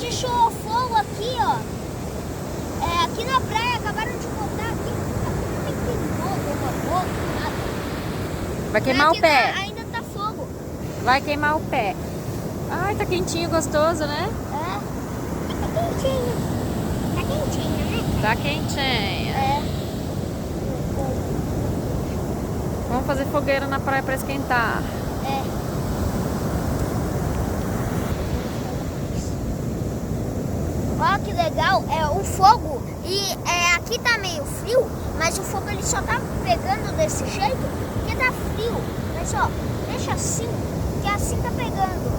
deixou fogo aqui, ó. Aqui na praia, acabaram de botar aqui. Não tem fogo, nada. Vai queimar o Aqui pé. ainda tá fogo. Vai queimar o pé. Ai, tá quentinho, gostoso, né? Tá quentinho. Tá quentinho, né? Tá quentinha. Vamos fazer fogueira na praia pra esquentar. Olha que legal, o fogo, e aqui tá meio frio, mas o fogo ele só tá pegando desse jeito porque tá frio. Mas ó, deixa assim, que assim tá pegando.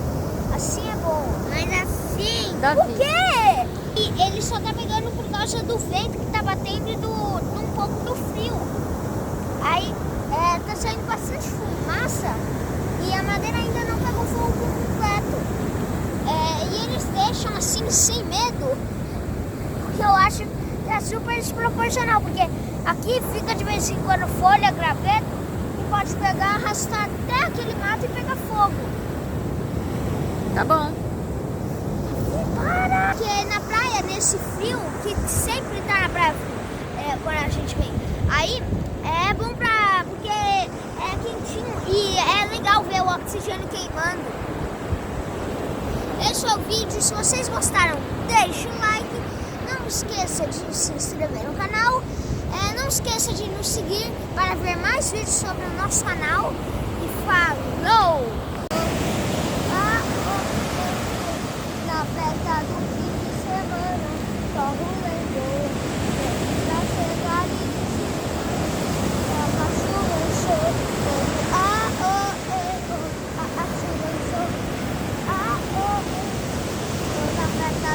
Assim é bom, mas assim, Davi. por quê? E ele só tá pegando por causa do vento que tá batendo e de um pouco do frio. Aí tá saindo bastante fumaça e a madeira ainda não pegou fogo por completo. E eles deixam assim sem medo, porque eu acho que é super desproporcional, porque aqui fica de vez em quando folha, graveto, e pode pegar, arrastar até aquele mato e pegar fogo. Tá bom. Para! Porque na praia, nesse frio, que sempre tá na praia quando a gente vem, aí é bom porque é quentinho e é legal ver o oxigênio queimando. Esse é o vídeo, se vocês gostaram, deixe um like, não esqueça de se inscrever no canal, não esqueça de nos seguir para ver mais vídeos sobre o nosso canal e falou! Na festa do fim de semana, só lembrou, pra chegar e dizer, a chuva encheu.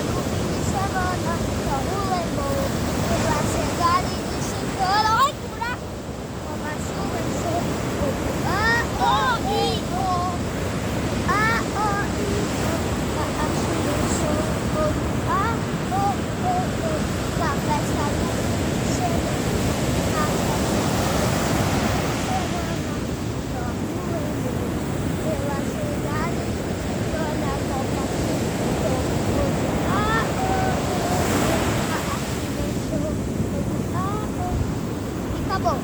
No fim de semana, só o lembrou, vai chegar e descentando. Ai, que buraco! Uma chuva encheu. A chuva encheu. Na festa do fim de semana, na festa do fim de semana, só o lembrou, vai chegar e descentando a copa. Acabou.